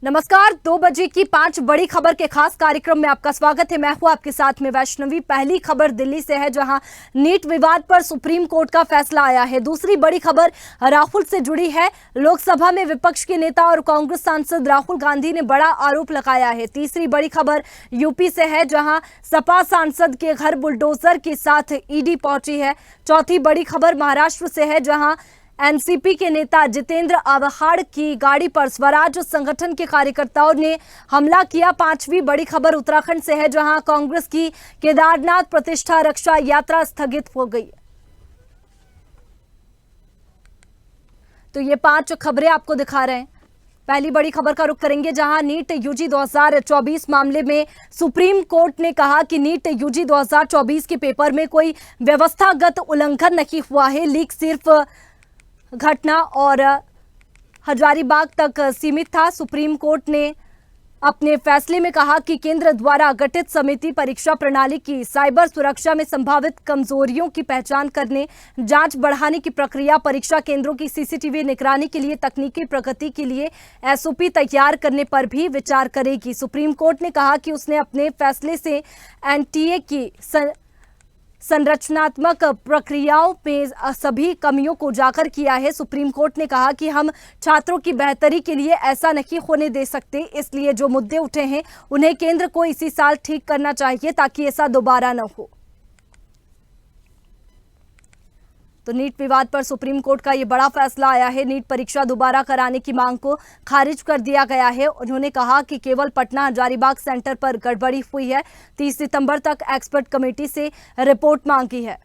नमस्कार। 2 बजे की 5 बड़ी खबर के खास कार्यक्रम में आपका स्वागत है। मैं हूं आपके साथ में वैष्णवी। पहली खबर दिल्ली से है, जहां नीट विवाद पर सुप्रीम कोर्ट का फैसला आया है। दूसरी बड़ी खबर राहुल से जुड़ी है। लोकसभा में विपक्ष के नेता और कांग्रेस सांसद राहुल गांधी ने बड़ा आरोप लगाया है। तीसरी बड़ी खबर यूपी से है, जहां सपा सांसद के घर बुलडोजर के साथ ईडी पहुंची है। चौथी बड़ी खबर महाराष्ट्र से है, जहां एनसीपी के नेता जितेंद्र आव्हाड की गाड़ी पर स्वराज संगठन के कार्यकर्ताओं ने हमला किया। पांचवी बड़ी खबर उत्तराखंड से है, जहां कांग्रेस की केदारनाथ प्रतिष्ठा रक्षा यात्रा स्थगित हो गई। तो ये 5 खबरें आपको दिखा रहे हैं। पहली बड़ी खबर का रुख करेंगे, जहां नीट यूजी 2024 मामले में सुप्रीम कोर्ट ने कहा कि नीट यूजी 2024 के पेपर में कोई व्यवस्थागत उल्लंघन नहीं हुआ है। लीक सिर्फ घटना और हजारीबाग तक सीमित था। सुप्रीम कोर्ट ने अपने फैसले में कहा कि केंद्र द्वारा गठित समिति परीक्षा प्रणाली की साइबर सुरक्षा में संभावित कमजोरियों की पहचान करने, जांच बढ़ाने की प्रक्रिया, परीक्षा केंद्रों की सीसीटीवी निगरानी के लिए तकनीकी प्रगति के लिए एसओपी तैयार करने पर भी विचार करेगी। सुप्रीम कोर्ट ने कहा कि उसने अपने फैसले से एनटीए की संरचनात्मक प्रक्रियाओं में सभी कमियों को उजागर किया है। सुप्रीम कोर्ट ने कहा कि हम छात्रों की बेहतरी के लिए ऐसा नहीं होने दे सकते, इसलिए जो मुद्दे उठे हैं उन्हें केंद्र को इसी साल ठीक करना चाहिए ताकि ऐसा दोबारा न हो। तो नीट विवाद पर सुप्रीम कोर्ट का ये बड़ा फैसला आया है। नीट परीक्षा दोबारा कराने की मांग को खारिज कर दिया गया है। उन्होंने कहा कि केवल पटना हजारीबाग सेंटर पर गड़बड़ी हुई है। 30 सितंबर तक एक्सपर्ट कमेटी से रिपोर्ट मांगी है।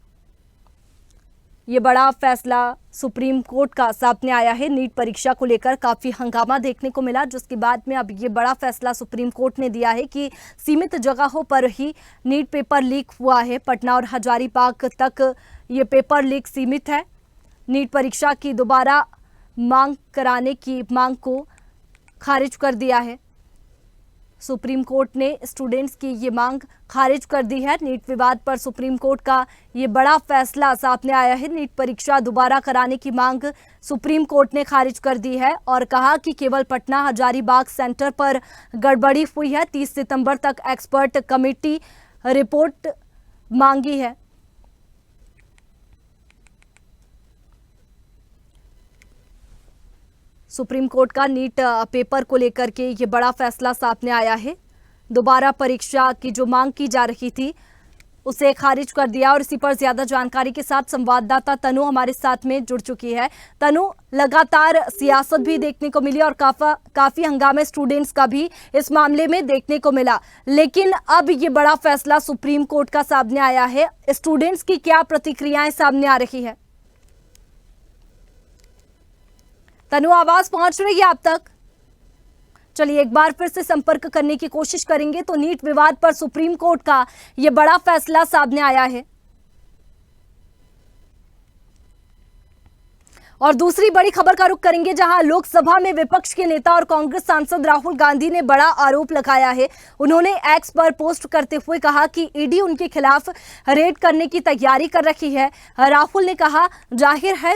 ये बड़ा फैसला सुप्रीम कोर्ट का सामने आया है। नीट परीक्षा को लेकर काफी हंगामा देखने को मिला, जिसके बाद में अब ये बड़ा फैसला सुप्रीम कोर्ट ने दिया है कि सीमित जगहों पर ही नीट पेपर लीक हुआ है। पटना और हजारीबाग तक ये पेपर लीक सीमित है। नीट परीक्षा की दोबारा मांग कराने की मांग को खारिज कर दिया है। सुप्रीम कोर्ट ने स्टूडेंट्स की ये मांग खारिज कर दी है। नीट विवाद पर सुप्रीम कोर्ट का ये बड़ा फैसला सामने आया है। नीट परीक्षा दोबारा कराने की मांग सुप्रीम कोर्ट ने खारिज कर दी है और कहा कि केवल पटना हजारीबाग सेंटर पर गड़बड़ी हुई है। 30 सितंबर तक एक्सपर्ट कमेटी रिपोर्ट मांगी है। सुप्रीम कोर्ट का नीट पेपर को लेकर के ये बड़ा फैसला सामने आया है। दोबारा परीक्षा की जो मांग की जा रही थी उसे खारिज कर दिया। और इसी पर ज्यादा जानकारी के साथ संवाददाता तनु हमारे साथ में जुड़ चुकी है। तनु, लगातार सियासत भी देखने को मिली और काफी हंगामे स्टूडेंट्स का भी इस मामले में देखने को मिला, लेकिन अब ये बड़ा फैसला सुप्रीम कोर्ट का सामने आया है। स्टूडेंट्स की क्या प्रतिक्रियाएं सामने आ रही है? तनु, आवाज पहुंच रही है आप तक? चलिए एक बार फिर से संपर्क करने की कोशिश करेंगे। तो नीट विवाद पर सुप्रीम कोर्ट का यह बड़ा फैसला सामने आया है। और दूसरी बड़ी खबर का रुख करेंगे, जहां लोकसभा में विपक्ष के नेता और कांग्रेस सांसद राहुल गांधी ने बड़ा आरोप लगाया है। उन्होंने एक्स पर पोस्ट करते हुए कहा कि ईडी उनके खिलाफ रेड करने की तैयारी कर रही है। राहुल ने कहा, जाहिर है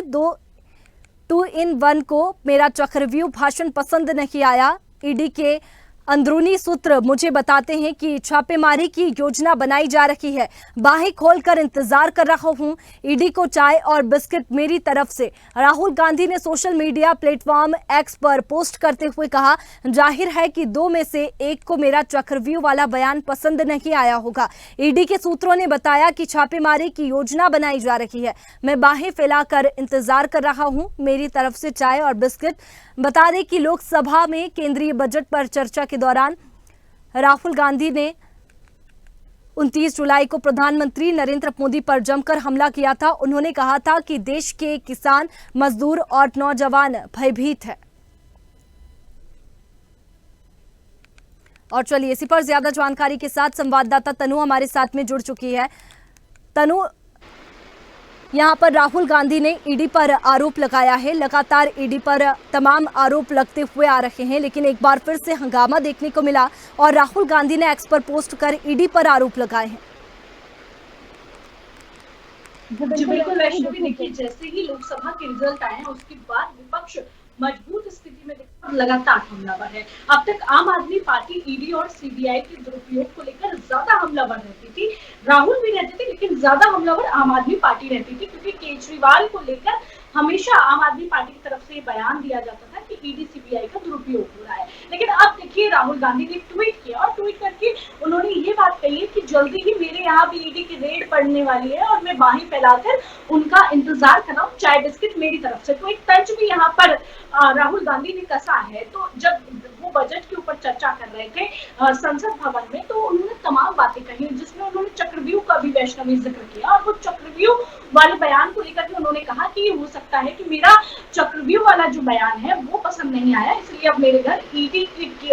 2 in 1 को मेरा चक्रव्यूह भाषण पसंद नहीं आया। ईडी के अंदरूनी सूत्र मुझे बताते हैं कि छापेमारी की योजना बनाई जा रही है। बाहें खोलकर इंतजार कर रहा हूं। ईडी को चाय और बिस्किट मेरी तरफ से। राहुल गांधी ने सोशल मीडिया प्लेटफॉर्म एक्स पर पोस्ट करते हुए कहा, जाहिर है कि 2 में से 1 को मेरा चक्रव्यूह वाला बयान पसंद नहीं आया होगा। ईडी के सूत्रों ने बताया कि छापेमारी की योजना बनाई जा रही है। मैं बाहें फैलाकर इंतजार कर रहा हूं। मेरी तरफ से चाय और बिस्किट। बता दें कि लोकसभा में केंद्रीय बजट पर चर्चा के दौरान राहुल गांधी ने 29 जुलाई को प्रधानमंत्री नरेंद्र मोदी पर जमकर हमला किया था। उन्होंने कहा था कि देश के किसान, मजदूर और नौजवान भयभीत है। और चलिए इसी पर ज्यादा जानकारी के साथ संवाददाता तनु हमारे साथ में जुड़ चुकी है। तनु, यहां पर राहुल गांधी ने ईडी पर आरोप लगाया है। लगातार ईडी पर तमाम आरोप लगते हुए आ रहे हैं, लेकिन एक बार फिर से हंगामा देखने को मिला और राहुल गांधी ने एक्स पर पोस्ट कर ईडी पर आरोप लगाए हैं। जी बिल्कुल वैष्णवी, देखिए जैसे ही लोकसभा के रिजल्ट आए हैं उसके बाद विपक्ष मजबूत स्थिति में लगातार हमलावर है। अब तक आम आदमी पार्टी ईडी और सीबीआई के दुरुपयोग को लेकर ज्यादा हमलावर रहती थी। राहुल भी रहते थे, लेकिन ज्यादा हमलावर आम आदमी पार्टी रहती थी, क्योंकि केजरीवाल को लेकर हमेशा आम आदमी पार्टी की तरफ से ये बयान दिया जाता था कि ईडी सीबीआई का दुरुपयोग हो रहा है। लेकिन अब देखिए, राहुल गांधी ने ट्वीट किया और ट्वीट करके उन्होंने ये बात कही है कि जल्दी ही मेरे यहाँ भी ईडी की रेड पड़ने वाली है और मैं बाहें फैलाकर उनका इंतजार कर रहा हूँ, चाय बिस्किट मेरी तरफ से। तो एक तंज भी यहाँ पर राहुल गांधी ने कसा है। तो जब वो बजट के ऊपर चर्चा कर रहे थे संसद भवन में, तो उन्होंने तमाम बातें कही, जिसमें उन्होंने चक्रव्यूह का भी वैष्णवी जिक्र किया। और वो चक्रव्यूह वाले बयान को लेकर के उन्होंने कहा कि हो सकता है कि मेरा चक्रव्यूह वाला जो बयान है वो पसंद नहीं आया, इसलिए अब मेरे घर ईडी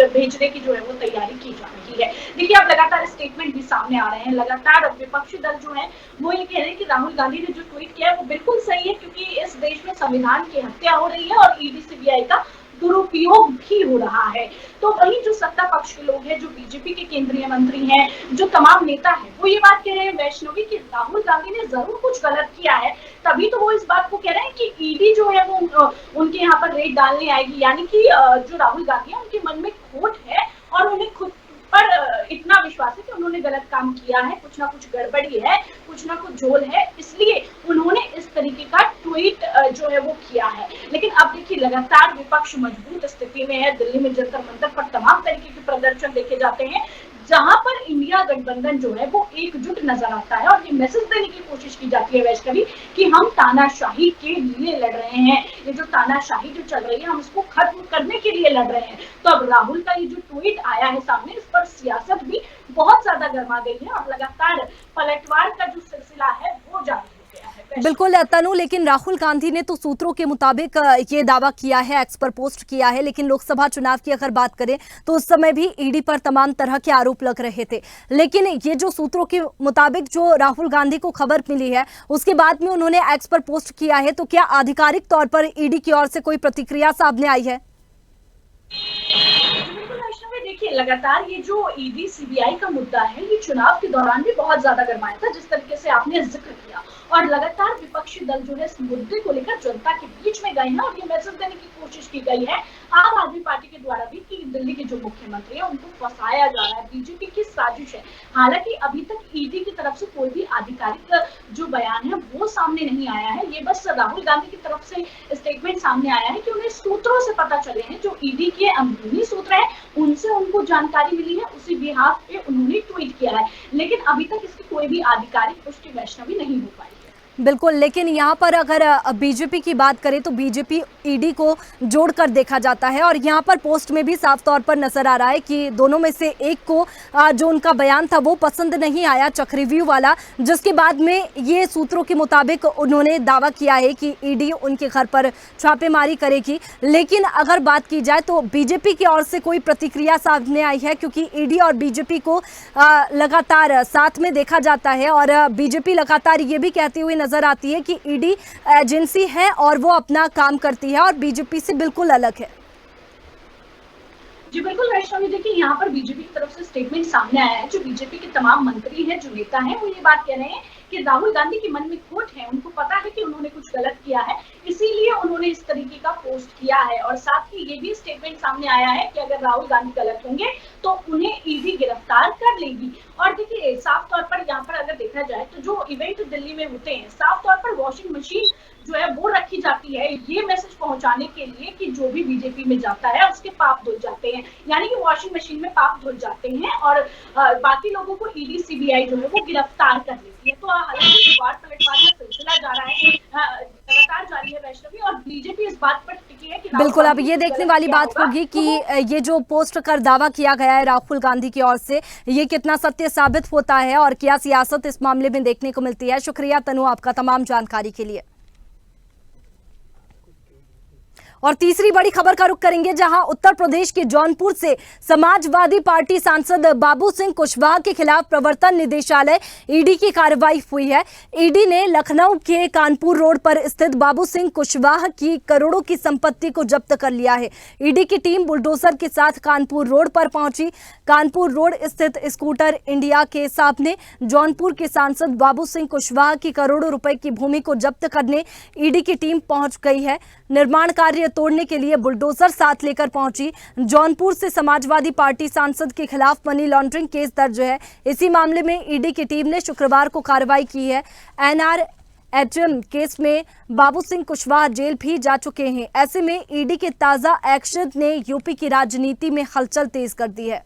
भेजने की जो है वो तैयारी की जा रही है। देखिए, अब लगातार स्टेटमेंट भी सामने आ रहे हैं। लगातार विपक्षी दल जो है वो ये कह रहे हैं कि राहुल गांधी ने जो ट्वीट किया है वो बिल्कुल सही है, क्योंकि इस देश में संविधान की हत्या हो रही है और ईडी सीबीआई का दुरुपयोग भी हो रहा है। तो वही जो सत्ता पक्ष के लोग हैं, जो बीजेपी के केंद्रीय मंत्री हैं, जो तमाम नेता हैं, वो ये बात कह रहे हैं वैष्णवी कि राहुल गांधी ने जरूर कुछ गलत किया है, तभी तो वो इस बात को कह रहे हैं कि ईडी जो है वो उनके यहाँ पर रेड डालने आएगी। यानी कि जो राहुल गांधी है उनके मन में खोट है और उन्हें खुद पर इतना विश्वास है कि उन्होंने गलत काम किया है, कुछ ना कुछ गड़बड़ी है, कुछ ना कुछ झोल है, इसलिए उन्होंने इस तरीके का ट्वीट जो है वो किया है। लेकिन अब देखिए, लगातार विपक्ष मजबूत स्थिति में है। दिल्ली में जंतर मंतर पर तमाम तरीके के प्रदर्शन देखे जाते हैं, जहां पर इंडिया गठबंधन जो है वो एकजुट नजर आता है और ये मैसेज देने की कोशिश की जाती है वैष्णवी कि हम तानाशाही के लिए लड़ रहे हैं। ये जो तानाशाही जो चल रही है, हम इसको खत्म करने के लिए लड़ रहे हैं। तो अब राहुल का ये जो ट्वीट आया है सामने, इस पर सियासत भी बहुत ज्यादा गर्मा गई है और लगातार पलटवार का जो सिलसिला है वो जारी है। बिल्कुल तनु, लेकिन राहुल गांधी ने तो सूत्रों के मुताबिक ये दावा किया है, एक्स पर पोस्ट किया है, लेकिन लोकसभा चुनाव की अगर बात करें तो उस समय भी ईडी पर तमाम तरह के आरोप लग रहे थे। लेकिन ये जो सूत्रों के मुताबिक जो राहुल गांधी को खबर मिली है, उसके बाद में उन्होंने एक्स पर पोस्ट किया है, तो क्या आधिकारिक तौर पर ईडी की ओर से कोई प्रतिक्रिया सामने आई है? देखिए, लगातार ये जो ईडी सीबीआई का मुद्दा है, ये चुनाव के दौरान भी बहुत ज्यादा गर्माया था, जिस तरीके से आपने जिक्र किया। और लगातार विपक्षी दल जो है इस मुद्दे को लेकर जनता के बीच में गए हैं और ये मैसेज देने की कोशिश की गई है आम आदमी पार्टी के द्वारा भी कि दिल्ली के जो मुख्यमंत्री है उनको फंसाया जा रहा है, बीजेपी की साजिश है। हालांकि अभी तक ईडी की तरफ से कोई भी आधिकारिक जो बयान है वो सामने नहीं आया है। ये बस राहुल गांधी की तरफ से स्टेटमेंट सामने आया है कि उन्हें सूत्रों से पता चले हैं, जो ईडी के अंदरूनी सूत्र है उनसे उनको जानकारी मिली है, उसी बिहाफ पे उन्होंने ट्वीट किया है। लेकिन अभी तक इसकी कोई भी आधिकारिक पुष्टि वैष्णवी नहीं हो पाई। बिल्कुल, लेकिन यहाँ पर अगर बीजेपी की बात करें तो बीजेपी ईडी को जोड़कर देखा जाता है और यहाँ पर पोस्ट में भी साफ तौर पर नजर आ रहा है कि दोनों में से एक को जो उनका बयान था वो पसंद नहीं आया, चक्रव्यूह वाला, जिसके बाद में ये सूत्रों के मुताबिक उन्होंने दावा किया है कि ईडी उनके घर पर छापेमारी करेगी। लेकिन अगर बात की जाए तो बीजेपी की ओर से कोई प्रतिक्रिया सामने आई है, क्योंकि ईडी और बीजेपी को लगातार साथ में देखा जाता है और बीजेपी लगातार ये भी कहती हुई नजर आती है कि ईडी एजेंसी है और वो अपना काम करती है और बीजेपी से बिल्कुल अलग है। जी बिल्कुल वैष्णवी, देखिए यहाँ पर बीजेपी की तरफ से स्टेटमेंट सामने आया है। जो बीजेपी के तमाम मंत्री हैं, जो नेता हैं, वो ये बात कह रहे हैं कि राहुल गांधी के मन में खोट है, उनको पता है कि उन्होंने कुछ गलत किया है, इसीलिए उन्होंने इस तरीके का पोस्ट किया है। और साथ ही ये भी स्टेटमेंट सामने आया है कि अगर राहुल गांधी गलत होंगे तो उन्हें ईडी गिरफ्तार कर लेगी। और देखिए, साफ तौर पर यहाँ पर अगर देखा जाए तो जो इवेंट दिल्ली में होते हैं, साफ तौर पर वॉशिंग मशीन जो है वो रखी जाती है, ये मैसेज पहुंचाने के लिए कि जो भी बीजेपी में जाता है उसके पाप धुल जाते हैं। यानी कि वॉशिंग मशीन में पाप धुल जाते हैं और बाकी लोगों को ईडी सीबीआई जो है वो गिरफ्तार कर लेती है। तो हालांकि पलटवार का सिलसिला जा रहा है, लगातार जारी है वैष्णवी, और बीजेपी इस बात पर टिकी है कि बिल्कुल अब ये देखने वाली बात होगी कि ये जो पोस्ट कर दावा किया गया है राहुल गांधी की ओर से, ये कितना सत्य साबित होता है और क्या सियासत इस मामले में देखने को मिलती है। शुक्रिया तनु आपका तमाम जानकारी के लिए। और तीसरी बड़ी खबर का रुख करेंगे, जहां उत्तर प्रदेश के जौनपुर से समाजवादी पार्टी सांसद बाबू सिंह कुशवाहा के खिलाफ प्रवर्तन निदेशालय ईडी की कार्रवाई हुई है। ईडी ने लखनऊ के कानपुर रोड पर स्थित बाबू सिंह कुशवाहा की करोड़ों की संपत्ति को जब्त कर लिया है। ईडी की टीम बुलडोजर के साथ कानपुर रोड पर पहुंची। कानपुर रोड स्थित स्कूटर इंडिया के सामने जौनपुर के सांसद बाबू सिंह कुशवाहा की करोड़ों रुपए की भूमि को जब्त करने ईडी की टीम पहुंच गई है। निर्माण कार्य तोड़ने के लिए बुलडोजर साथ लेकर पहुंची। जौनपुर से समाजवादी पार्टी सांसद के खिलाफ मनी लॉन्ड्रिंग केस दर्ज है। इसी मामले में ईडी की टीम ने शुक्रवार को कार्रवाई की है। एनआरएचएम केस में बाबू सिंह कुशवाहा जेल भी जा चुके हैं। ऐसे में ईडी के ताजा एक्शन ने यूपी की राजनीति में हलचल तेज कर दी है।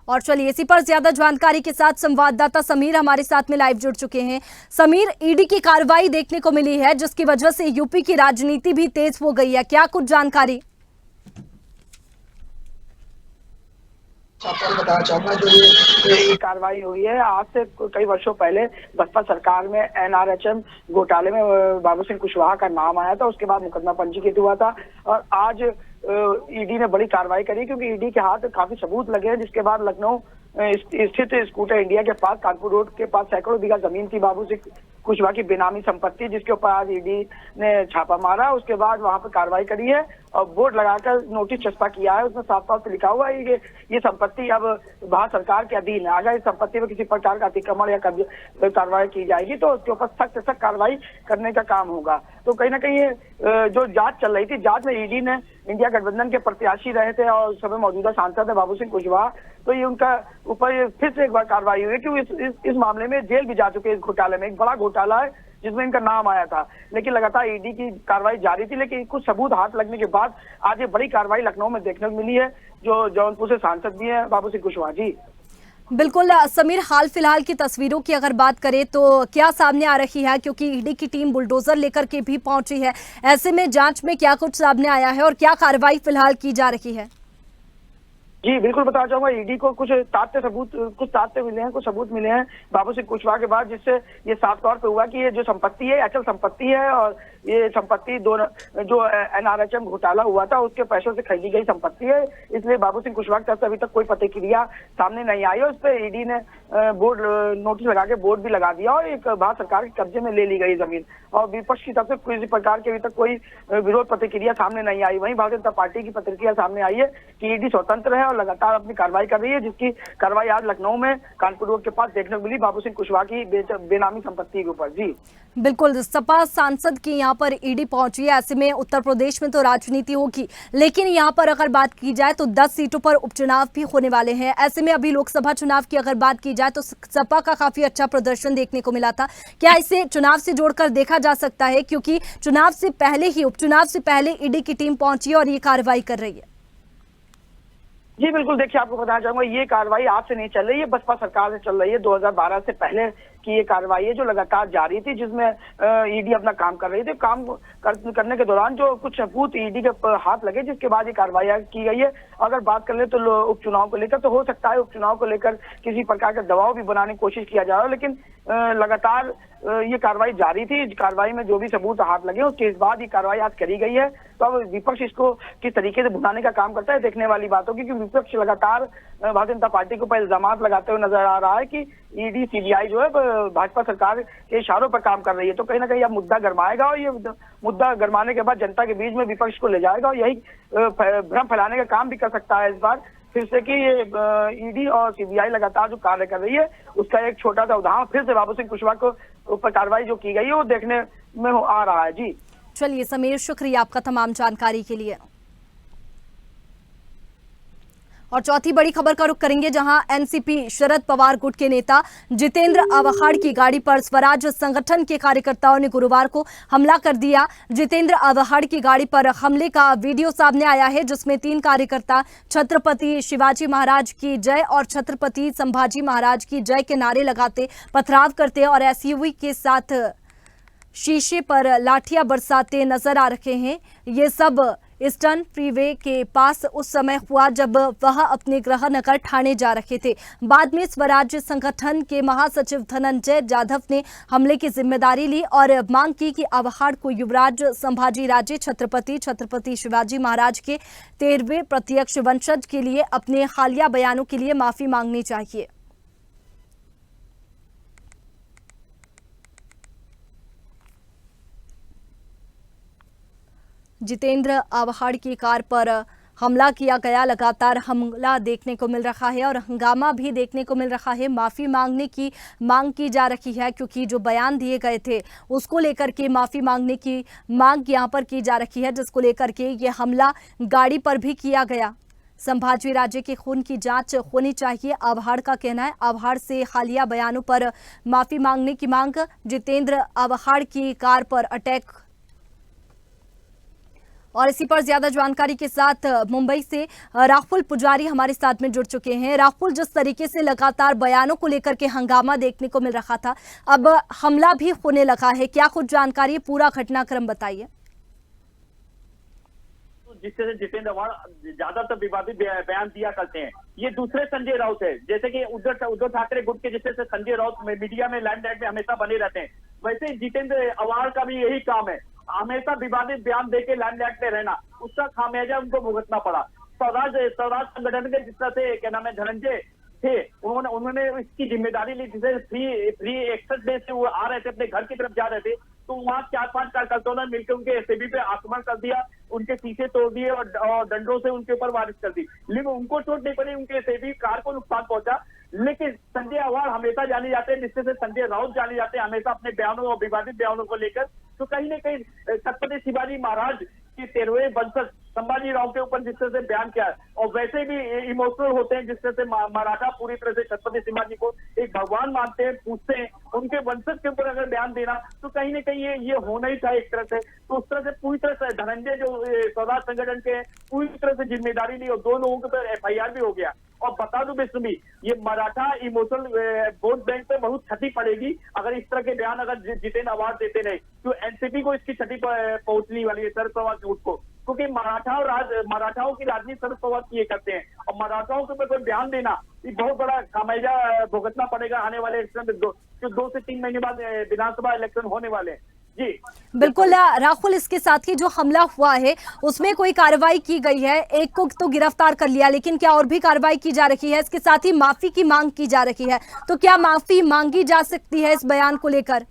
और चलिए इसी पर ज्यादा जानकारी के साथ संवाददाता समीर हमारे साथ में लाइव जुड़ चुके हैं। समीर, ईडी की कार्रवाई देखने को मिली है जिसकी वजह से यूपी की राजनीति भी तेज हो गई है, क्या कुछ जानकारी? आपको बताना चाहूंगा जो ये कार्रवाई हुई है, आज से कई वर्षों पहले बसपा सरकार में एनआरएचएम घोटाले में बाबू सिंह कुशवाहा का नाम आया था। उसके बाद मुकदमा पंजीकृत हुआ था और आज ईडी ने बड़ी कार्रवाई करी क्योंकि ईडी के हाथ काफी सबूत लगे हैं। जिसके बाद लखनऊ स्थित स्कूटर इंडिया के पास कानपुर रोड के पास सैकड़ों बीघा जमीन थी बाबू सिंह कुशवाहा की बेनामी संपत्ति, जिसके ऊपर आज ईडी ने छापा मारा। उसके बाद वहां पर कार्रवाई करी है और बोर्ड लगाकर नोटिस चस्पा किया है। उसमें साफ साफ लिखा हुआ है ये संपत्ति अब भारत सरकार के अधीन है। अगर इस संपत्ति में किसी प्रकार का अतिक्रमण या कार्रवाई की जाएगी तो उसके ऊपर सख्त सख्त कार्रवाई करने का काम होगा। तो कहीं ना कहीं जो जांच चल रही थी, जांच में ईडी ने इंडिया गठबंधन के प्रत्याशी रहे थे और उस समय मौजूदा सांसद है बाबू सिंह कुशवाहा, तो ये उनका ऊपर फिर से एक बार कार्रवाई हुई क्योंकि इस मामले में जेल भी जा चुके हैं। इस घोटाले में एक बड़ा घोटाला है जिसमें इनका नाम आया था, लेकिन लगातार ईडी की कार्रवाई जारी थी। लेकिन कुछ सबूत हाथ लगने के बाद आज ये बड़ी कार्रवाई लखनऊ में देखने को मिली है, जो जौनपुर से सांसद भी है बाबू सिंह कुशवाहा जी। बिल्कुल समीर, हाल फिलहाल की तस्वीरों की अगर बात करें तो क्या सामने आ रही है, क्योंकि ईडी की टीम बुलडोजर लेकर के भी पहुंची है। ऐसे में जांच में क्या कुछ सामने आया है और क्या कार्रवाई फिलहाल की जा रही है? जी बिल्कुल बताना चाहूंगा, ईडी को कुछ तात्य मिले हैं, कुछ सबूत मिले हैं बाबू सिंह कुशवाहा के बाद, जिससे ये साफ तौर पे हुआ कि ये जो संपत्ति है अचल संपत्ति है और ये संपत्ति जो एनआरएचएम घोटाला हुआ था उसके पैसों से खरीदी गई संपत्ति है। इसलिए बाबू सिंह कुशवाहा की तरफ से अभी तक कोई प्रतिक्रिया सामने नहीं आई है। उस पर ईडी ने बोर्ड नोटिस लगा के बोर्ड भी लगा दिया और एक भारत सरकार के कब्जे में ले ली गई जमीन, और विपक्ष की तरफ से किसी प्रकार के अभी तक कोई विरोध प्रतिक्रिया सामने नहीं आई। वहीं भारतीय जनता पार्टी की प्रतिक्रिया सामने आई है कि ईडी स्वतंत्र है और लगातार अपनी कार्रवाई कर रही है, जिसकी कार्रवाई आज लखनऊ में कानपुर रोड के पास देखने को मिली बाबू सिंह कुशवाहा की बेनामी संपत्ति के ऊपर। जी बिल्कुल, सपा सांसद की यहाँ पर ईडी पहुंची है। ऐसे में उत्तर प्रदेश में तो राजनीति होगी, लेकिन यहाँ पर अगर बात की जाए तो 10 सीटों पर उपचुनाव भी होने वाले हैं। ऐसे में अभी लोकसभा चुनाव की अगर बात की जाए तो सपा का काफी अच्छा प्रदर्शन देखने को मिला था। क्या इसे चुनाव से जोड़कर देखा जा सकता है, क्योंकि चुनाव से पहले ही उपचुनाव से पहले ईडी की टीम पहुंची है और ये कार्रवाई कर रही है? जी बिल्कुल, देखिए आपको बताना चाहूंगा, ये कार्रवाई आज से नहीं चल रही है, बसपा सरकार से चल रही है। 2012 से पहले की ये कार्रवाई है जो लगातार जारी थी, जिसमें ईडी अपना काम कर रही थी। काम करने के दौरान जो कुछ सबूत ईडी के हाथ लगे, जिसके बाद ये कार्रवाई की गई है। अगर बात कर ले तो उपचुनाव को लेकर तो हो सकता है उपचुनाव को लेकर किसी प्रकार का दबाव भी बनाने की कोशिश किया जा रहा है, लेकिन लगातार ये कार्रवाई जारी थी। कार्रवाई में जो भी सबूत हाथ लगे उसके बाद ये कार्रवाई आज करी गई है। तो अब विपक्ष इसको किस तरीके से भुनाने का काम करता है देखने वाली बात होगी, क्योंकि विपक्ष लगातार भारतीय जनता पार्टी के ऊपर इल्जाम लगाते हुए नजर आ रहा है कि ईडी सीबीआई जो है भाजपा सरकार के इशारों पर काम कर रही है। तो कहीं ना कहीं अब मुद्दा गरमाएगा और ये मुद्दा गरमाने के बाद जनता के बीच में विपक्ष को ले जाएगा और यही भ्रम फैलाने का काम भी कर सकता है इस बार फिर से कि ये ईडी और सीबीआई लगातार जो कार्य कर रही है उसका एक छोटा सा उदाहरण फिर से बाबू सिंह कुशवाहा को ऊपर कार्रवाई जो की गई है वो देखने में आ रहा है। जी चलिए समीर, शुक्रिया आपका तमाम जानकारी के लिए। और चौथी बड़ी खबर का रुख करेंगे, जहां एनसीपी शरद पवार गुट के नेता जितेंद्र आव्हाड की गाड़ी पर स्वराज संगठन के कार्यकर्ताओं ने गुरुवार को हमला कर दिया। जितेंद्र आव्हाड की गाड़ी पर हमले का वीडियो सामने आया है, जिसमें 3 कार्यकर्ता छत्रपति शिवाजी महाराज की जय और छत्रपति संभाजी महाराज की जय के नारे लगाते, पथराव करते और एसयूवी के साथ शीशे पर लाठियां बरसाते नजर आ रहे हैं। ये सब ईस्टर्न फ्रीवे के पास उस समय हुआ जब वह अपने गृह नगर ठाणे जा रहे थे। बाद में स्वराज संगठन के महासचिव धनंजय जाधव ने हमले की जिम्मेदारी ली और मांग की कि आव्हाड को युवराज संभाजी राजे छत्रपति शिवाजी महाराज के 13वें प्रत्यक्ष वंशज के लिए अपने हालिया बयानों के लिए माफी मांगनी चाहिए। जितेंद्र आव्हाड की कार पर हमला किया गया। लगातार हमला देखने को मिल रहा है और हंगामा भी देखने को मिल रहा है। माफी मांगने की मांग की जा रही है, क्योंकि जो बयान दिए गए थे उसको लेकर के माफी मांगने की मांग यहां पर की जा रही है, जिसको लेकर के ये हमला गाड़ी पर भी किया गया। संभाजी राजे के खून की जांच होनी चाहिए, आभाड़ का कहना है। आभाड़ से हालिया बयानों पर माफी मांगने की मांग। जितेंद्र आभाड़ की कार पर अटैक। और इसी पर ज्यादा जानकारी के साथ मुंबई से राहुल पुजारी हमारे साथ में जुड़ चुके हैं। राहुल, जिस तरीके से लगातार बयानों को लेकर के हंगामा देखने को मिल रहा था, अब हमला भी होने लगा है, क्या कुछ जानकारी, पूरा घटनाक्रम बताइए। जिससे जितेंद्र आव्हाड ज्यादातर विवादित बयान दिया करते हैं, ये दूसरे संजय राउत है। जैसे कि उद्धव ठाकरे गुट के जिससे संजय राउत मीडिया में लाइमलाइट में हमेशा बने रहते हैं, वैसे जितेंद्र आव्हाड का भी यही काम है, हमेशा विवादित बयान देके लाइमलाइट में रहना। उसका खामियाजा उनको भुगतना पड़ा। स्वराज संगठन के जिस तरह से क्या नाम है धनंजय थे, उन्होंने इसकी जिम्मेदारी ली, जिसे फ्री एक्सेस डे से वो आ रहे थे, अपने घर की तरफ जा रहे थे, तो वहाँ 4-5 कार्यकर्ताओं ने मिलकर उनके एसएबी पे आक्रमण कर दिया, उनके शीशे तोड़ दिए और डंडों से उनके ऊपर बारिश कर दी। लेकिन उनको चोट नहीं पड़ी, उनके एसएबी कार को नुकसान पहुंचा। लेकिन संजय आव्हाड हमेशा जाने जाते हैं, जिससे से संजय राउत जाने जाते हैं हमेशा अपने बयानों और विवादित बयानों को लेकर। तो कहीं न कहीं छत्रपति शिवाजी महाराज की 13वें वंशज संभाजी राव के ऊपर जिस तरह से बयान किया है, और वैसे भी इमोशनल होते हैं, जिस तरह से मराठा पूरी तरह से छत्रपति शिवाजी को एक भगवान मानते हैं, पूछते हैं, उनके वंशज के ऊपर अगर बयान देना तो कहीं न कहीं ये होना ही था एक तरह से। तो उस तरह से पूरी तरह से धनंजय जो स्वराज संगठन के पूरी तरह से जिम्मेदारी ली और 2 लोगों के ऊपर एफआईआर भी हो गया। और बता दूं विष्णु, ये मराठा इमोशनल वोट बैंक पे बहुत क्षति पड़ेगी अगर इस तरह के बयान अगर जितेंद्र आव्हाड देते रहे, तो एनसीपी को इसकी क्षति पहुंचने वाली है, शरद पवार के उसको, क्योंकि मराठाओं की राजनीति शरद पवार किए करते हैं, और मराठाओं के ऊपर कोई बयान देना ये बहुत बड़ा खामियाजा भुगतना पड़ेगा आने वाले इलेक्शन में। 2 से 3 महीने बाद विधानसभा इलेक्शन होने वाले हैं। जी बिल्कुल राहुल, इसके साथ ही जो हमला हुआ है उसमें कोई कार्रवाई की गई है? एक को तो गिरफ्तार कर लिया, लेकिन क्या और भी कार्रवाई की जा रही है? इसके साथ ही माफी की मांग की जा रही है, तो क्या माफी मांगी जा सकती है इस बयान को लेकर?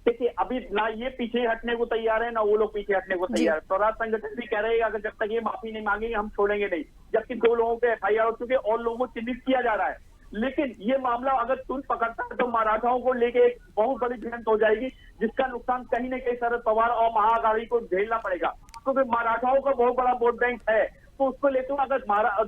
देखिए, अभी ना ये पीछे हटने को तैयार है, ना वो लोग पीछे हटने को तैयार है। स्वराज संगठन भी कह रहे हैं अगर जब तक ये माफी नहीं मांगेंगे हम छोड़ेंगे नहीं, जबकि 2 लोगों पे एफआईआर हो चुके और लोगों को चिन्हित किया जा रहा है। लेकिन ये मामला अगर तुरंत पकड़ता है तो मराठाओं को लेके एक बहुत बड़ी भिड़ंत हो जाएगी, जिसका नुकसान कहीं न कहीं शरद पवार और महाअघाड़ी को झेलना पड़ेगा, क्योंकि मराठाओं का बहुत बड़ा वोट बैंक है। तो उसको लेते हुए अगर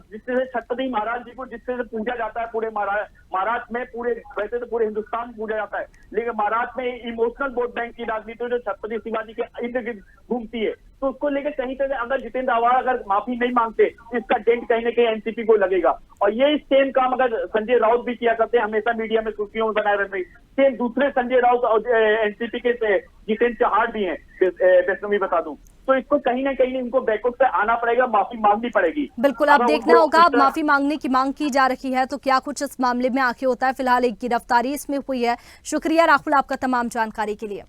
जिससे छत्रपति महाराज जी को जिससे पूजा जाता है पूरे महाराष्ट्र में, पूरे वैसे तो पूरे हिंदुस्तान में पूजा जाता है, लेकिन महाराष्ट्र में इमोशनल वोट बैंक की राजनीति जो छत्रपति शिवाजी के इर्द गिर्द घूमती है, तो उसको लेकर कहीं पर अगर जितेंद्र आव्हाड अगर माफी नहीं मांगते, इसका डेंट कहीं न कहीं एनसीपी को लगेगा। और ये सेम काम अगर संजय राउत भी किया करते हैं, हमेशा मीडिया में सुर्खियों में बनाए रहते हैं, सेम दूसरे संजय राउत और एनसीपी के जितेंद्र चौहान भी हैं, वैष्णवी बता दूं। तो इसको कहीं ना कहीं इनको बैकआउट पे आना पड़ेगा, माफी मांगनी पड़ेगी। बिल्कुल, अब देखना होगा। अब माफी मांगने की मांग की जा रही है, तो क्या कुछ इस मामले में आगे होता है। फिलहाल एक गिरफ्तारी इसमें हुई है। शुक्रिया राहुल आपका तमाम जानकारी के लिए।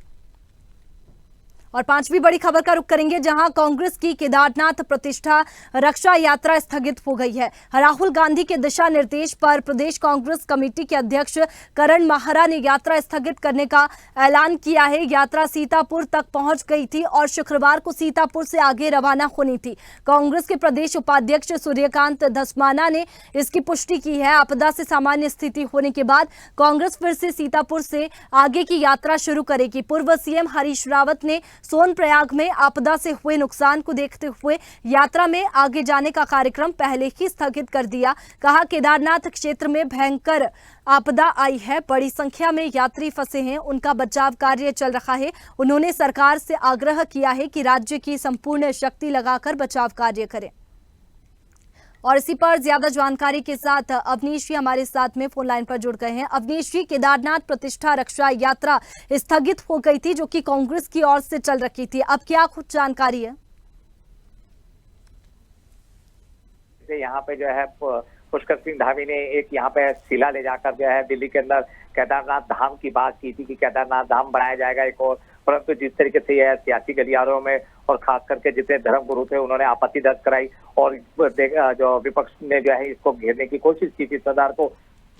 और 5वीं बड़ी खबर का रुख करेंगे, जहां कांग्रेस की केदारनाथ प्रतिष्ठा रक्षा यात्रा स्थगित हो गई है। राहुल गांधी के दिशा निर्देश पर प्रदेश कांग्रेस कमेटी के अध्यक्ष करण माहरा ने यात्रा स्थगित करने का ऐलान किया है। यात्रा सीतापुर तक पहुंच गई थी और शुक्रवार को सीतापुर से आगे रवाना होनी थी। कांग्रेस के प्रदेश उपाध्यक्ष सूर्यकांत धस्माना ने इसकी पुष्टि की है। आपदा से सामान्य स्थिति होने के बाद कांग्रेस फिर से सीतापुर से आगे की यात्रा शुरू करेगी। पूर्व सीएम हरीश रावत ने सोनप्रयाग में आपदा से हुए नुकसान को देखते हुए यात्रा में आगे जाने का कार्यक्रम पहले ही स्थगित कर दिया। कहा, केदारनाथ क्षेत्र में भयंकर आपदा आई है, बड़ी संख्या में यात्री फंसे हैं, उनका बचाव कार्य चल रहा है। उन्होंने सरकार से आग्रह किया है कि राज्य की संपूर्ण शक्ति लगाकर बचाव कार्य करें। और इसी पर ज्यादा जानकारी के साथ अवनीश जी हमारे साथ में फोन लाइन पर जुड़ गए हैं। अवनीश जी, केदारनाथ प्रतिष्ठा रक्षा यात्रा स्थगित हो गई थी, जो कि कांग्रेस की ओर से चल रही थी, अब क्या कुछ जानकारी है? यहाँ पे जो है पुष्कर सिंह धामी ने एक यहाँ पे शिला ले जाकर जो है दिल्ली के अंदर केदारनाथ धाम की बात की थी कि केदारनाथ धाम बनाया जाएगा एक और, परंतु जिस तरीके से यह सियासी गलियारों में और खास करके जितने धर्मगुरु थे उन्होंने आपत्ति दर्ज कराई और जो विपक्ष ने जो है इसको घेरने की कोशिश की थी सरदार को,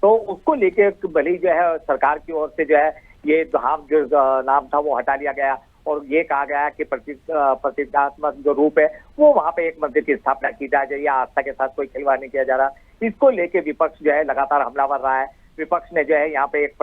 तो उसको लेके भले जो है सरकार की ओर से जो है ये धाम जो नाम था वो हटा लिया गया और ये कहा गया है कि प्रतिष्ठात्मक जो रूप है वो वहां पे एक मंदिर की स्थापना की जा रही है। आस्था के साथ कोई खिलवाड़ नहीं किया जा रहा। इसको लेके विपक्ष जो है लगातार हमलावर रहा है। विपक्ष ने जो है यहाँ पे एक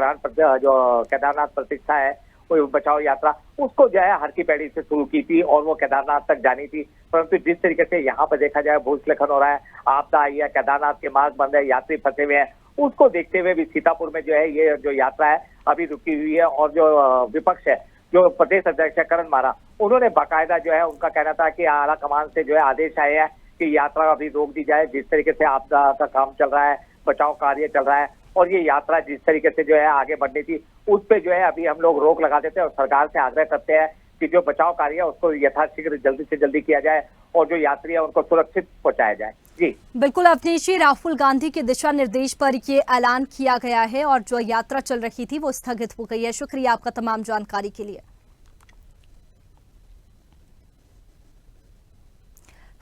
जो केदारनाथ प्रतिष्ठा है वो बचाओ यात्रा, उसको जो है हर की पैड़ी से शुरू की थी और वो केदारनाथ तक जानी थी। परंतु जिस तरीके से यहाँ पर देखा जाए भूस्खलन हो रहा है, आपदा आई है, केदारनाथ के मार्ग बंद है, यात्री फंसे हुए हैं, उसको देखते हुए भी सीतापुर में जो है ये जो यात्रा है अभी रुकी हुई है। और जो विपक्ष है, जो प्रदेश अध्यक्ष करण मारा, उन्होंने बाकायदा जो है उनका कहना था कि आला कमान से जो है आदेश आए हैं कि यात्रा अभी रोक दी जाए। जिस तरीके से आपदा का काम चल रहा है, बचाव कार्य चल रहा है और ये यात्रा जिस तरीके से जो है आगे बढ़नी थी उस पे जो है अभी हम लोग रोक लगा देते हैं और सरकार से आग्रह करते हैं कि जो बचाव कार्य है उसको यथाशीघ्र जल्दी से जल्दी किया जाए और जो यात्री है उनको सुरक्षित पहुंचाया जाए। जी बिल्कुल अवनीश जी, राहुल गांधी के दिशा निर्देश पर ये ऐलान किया गया है और जो यात्रा चल रही थी वो स्थगित हो गई है। शुक्रिया आपका तमाम जानकारी के लिए।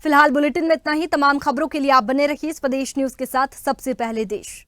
फिलहाल बुलेटिन में इतना ही। तमाम खबरों के लिए आप बने रहिए स्वदेश न्यूज के साथ, सबसे पहले देश।